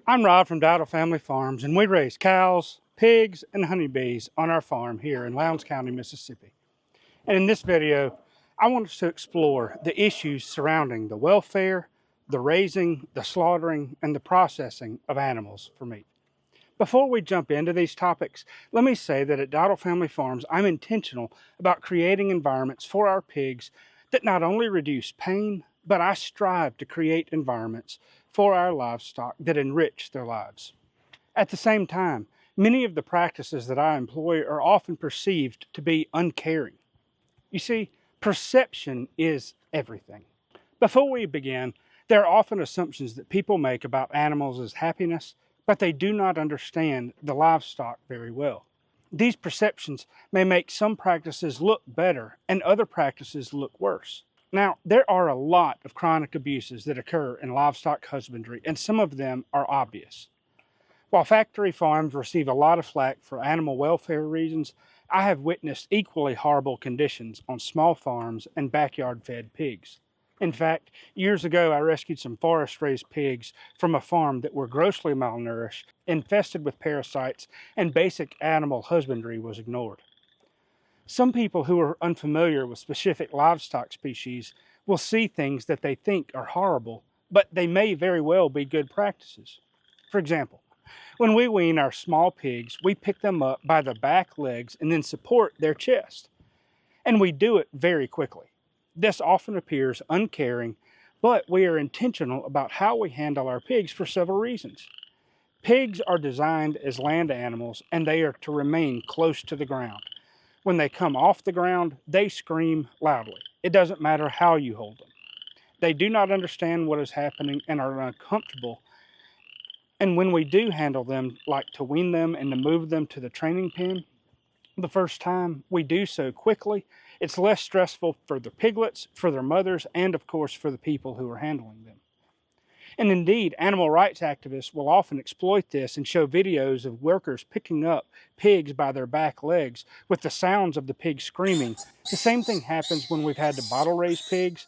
I'm Rob from Dowdle Family Farms, and we raise cows, pigs, and honeybees on our farm here in Lowndes County, Mississippi. And in this video, I want us to explore the issues surrounding the welfare, the raising, the slaughtering, and the processing of animals for meat. Before we jump into these topics, let me say that at Dowdle Family Farms, I'm intentional about creating environments for our pigs that not only reduce pain, but I strive to create environments for our livestock that enrich their lives. At the same time, many of the practices that I employ are often perceived to be uncaring. You see, perception is everything. Before we begin, there are often assumptions that people make about animals as happiness, but they do not understand the livestock very well. These perceptions may make some practices look better and other practices look worse. Now, there are a lot of chronic abuses that occur in livestock husbandry, and some of them are obvious. While factory farms receive a lot of flack for animal welfare reasons, I have witnessed equally horrible conditions on small farms and backyard-fed pigs. In fact, years ago I rescued some forest-raised pigs from a farm that were grossly malnourished, infested with parasites, and basic animal husbandry was ignored. Some people who are unfamiliar with specific livestock species will see things that they think are horrible, but they may very well be good practices. For example, when we wean our small pigs, we pick them up by the back legs and then support their chest. And we do it very quickly. This often appears uncaring, but we are intentional about how we handle our pigs for several reasons. Pigs are designed as land animals, and they are to remain close to the ground. When they come off the ground, they scream loudly. It doesn't matter how you hold them. They do not understand what is happening and are uncomfortable. And when we do handle them, like to wean them and to move them to the training pen, the first time we do so quickly, it's less stressful for the piglets, for their mothers, and of course for the people who are handling them. And indeed, animal rights activists will often exploit this and show videos of workers picking up pigs by their back legs with the sounds of the pigs screaming. The same thing happens when we've had to bottle raise pigs.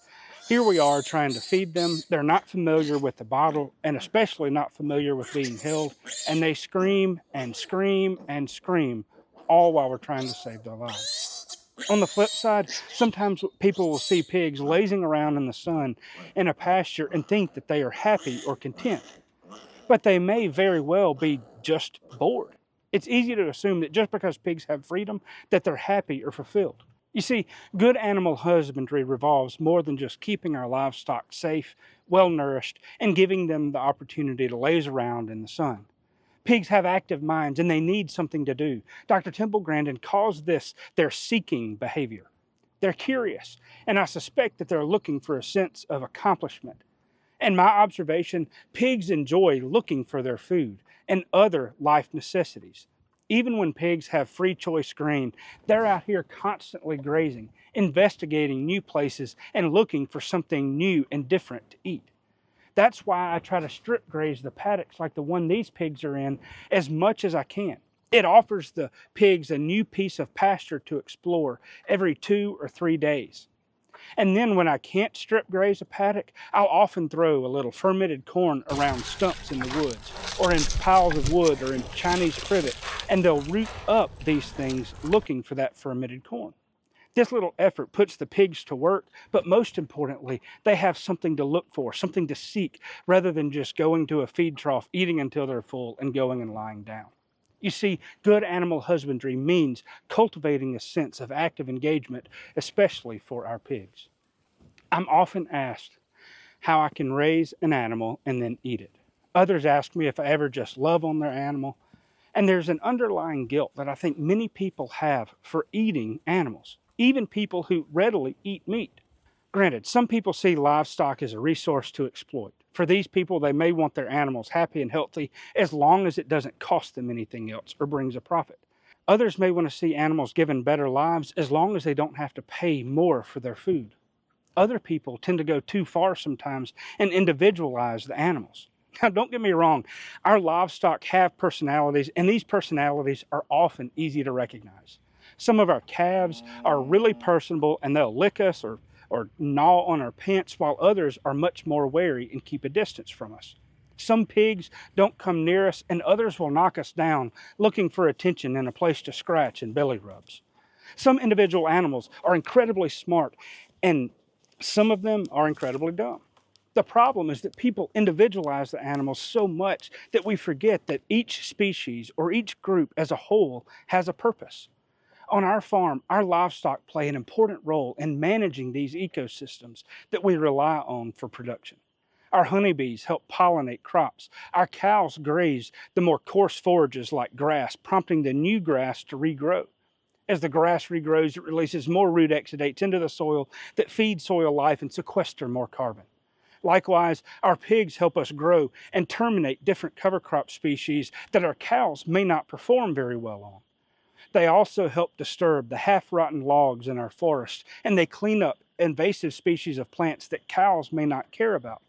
Here we are trying to feed them. They're not familiar with the bottle and especially not familiar with being held, and they scream and scream and scream, all while we're trying to save their lives. On the flip side, sometimes people will see pigs lazing around in the sun in a pasture and think that they are happy or content, but they may very well be just bored. It's easy to assume that just because pigs have freedom, that they're happy or fulfilled. You see, good animal husbandry revolves more than just keeping our livestock safe, well nourished, and giving them the opportunity to laze around in the sun. Pigs have active minds and they need something to do. Dr. Temple Grandin calls this their seeking behavior. They're curious, and I suspect that they're looking for a sense of accomplishment. And my observation, pigs enjoy looking for their food and other life necessities. Even when pigs have free choice grain, they're out here constantly grazing, investigating new places, and looking for something new and different to eat. That's why I try to strip graze the paddocks like the one these pigs are in as much as I can. It offers the pigs a new piece of pasture to explore every 2 or 3 days. And then when I can't strip graze a paddock, I'll often throw a little fermented corn around stumps in the woods, or in piles of wood, or in Chinese privet, and they'll root up these things looking for that fermented corn. This little effort puts the pigs to work, but most importantly, they have something to look for, something to seek, rather than just going to a feed trough, eating until they're full, and going and lying down. You see, good animal husbandry means cultivating a sense of active engagement, especially for our pigs. I'm often asked how I can raise an animal and then eat it. Others ask me if I ever just love on their animal. And there's an underlying guilt that I think many people have for eating animals, even people who readily eat meat. Granted, some people see livestock as a resource to exploit. For these people, they may want their animals happy and healthy as long as it doesn't cost them anything else or brings a profit. Others may want to see animals given better lives as long as they don't have to pay more for their food. Other people tend to go too far sometimes and individualize the animals. Now, don't get me wrong, our livestock have personalities, and these personalities are often easy to recognize. Some of our calves are really personable, and they'll lick us or gnaw on our pants, while others are much more wary and keep a distance from us. Some pigs don't come near us, and others will knock us down, looking for attention and a place to scratch and belly rubs. Some individual animals are incredibly smart, and some of them are incredibly dumb. The problem is that people individualize the animals so much that we forget that each species or each group as a whole has a purpose. On our farm, our livestock play an important role in managing these ecosystems that we rely on for production. Our honeybees help pollinate crops. Our cows graze the more coarse forages like grass, prompting the new grass to regrow. As the grass regrows, it releases more root exudates into the soil that feed soil life and sequester more carbon. Likewise, our pigs help us grow and terminate different cover crop species that our cows may not perform very well on. They also help disturb the half-rotten logs in our forests, and they clean up invasive species of plants that cows may not care about.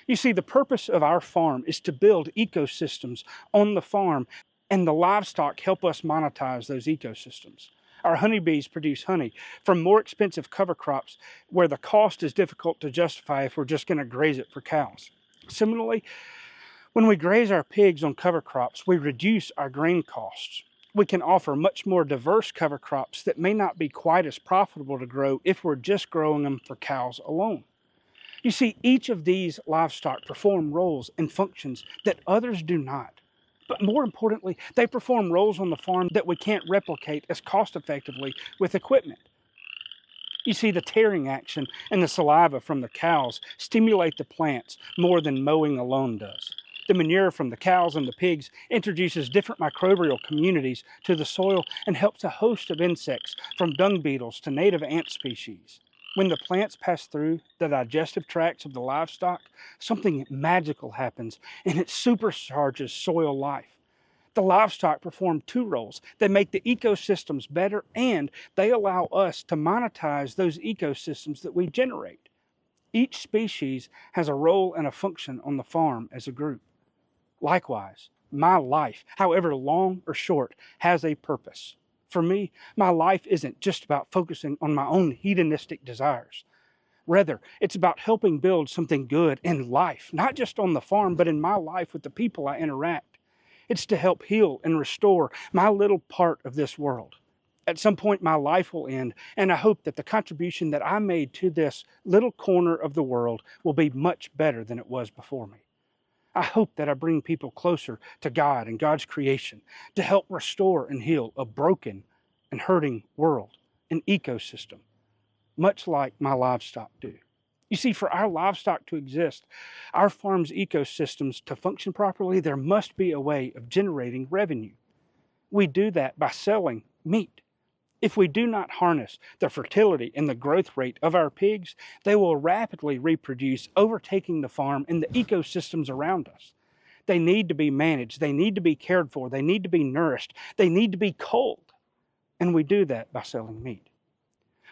You see, the purpose of our farm is to build ecosystems on the farm, and the livestock help us monetize those ecosystems. Our honeybees produce honey from more expensive cover crops where the cost is difficult to justify if we're just going to graze it for cows. Similarly, when we graze our pigs on cover crops, we reduce our grain costs. We can offer much more diverse cover crops that may not be quite as profitable to grow if we're just growing them for cows alone. You see, each of these livestock perform roles and functions that others do not. But more importantly, they perform roles on the farm that we can't replicate as cost effectively with equipment. You see, the tearing action and the saliva from the cows stimulate the plants more than mowing alone does. The manure from the cows and the pigs introduces different microbial communities to the soil and helps a host of insects, from dung beetles to native ant species. When the plants pass through the digestive tracts of the livestock, something magical happens, and it supercharges soil life. The livestock perform two roles. They make the ecosystems better, and they allow us to monetize those ecosystems that we generate. Each species has a role and a function on the farm as a group. Likewise, my life, however long or short, has a purpose. For me, my life isn't just about focusing on my own hedonistic desires. Rather, it's about helping build something good in life, not just on the farm, but in my life with the people I interact. It's to help heal and restore my little part of this world. At some point, my life will end, and I hope that the contribution that I made to this little corner of the world will be much better than it was before me. I hope that I bring people closer to God and God's creation to help restore and heal a broken and hurting world, an ecosystem, much like my livestock do. You see, for our livestock to exist, our farm's ecosystems to function properly, there must be a way of generating revenue. We do that by selling meat. If we do not harness the fertility and the growth rate of our pigs, they will rapidly reproduce, overtaking the farm and the ecosystems around us. They need to be managed, they need to be cared for, they need to be nourished, they need to be culled. And we do that by selling meat.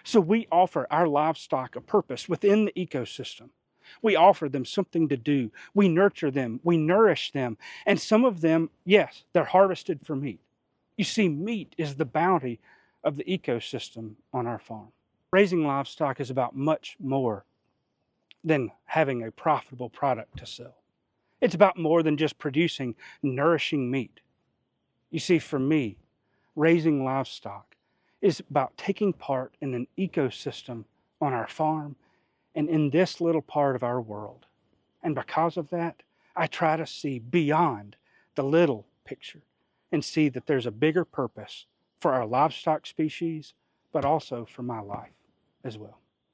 So we offer our livestock a purpose within the ecosystem. We offer them something to do. We nurture them, we nourish them, and some of them, yes, they're harvested for meat. You see, meat is the bounty of the ecosystem on our farm. Raising livestock is about much more than having a profitable product to sell. It's about more than just producing nourishing meat. You see, for me, raising livestock is about taking part in an ecosystem on our farm and in this little part of our world. And because of that, I try to see beyond the little picture and see that there's a bigger purpose for our livestock species, but also for my life as well.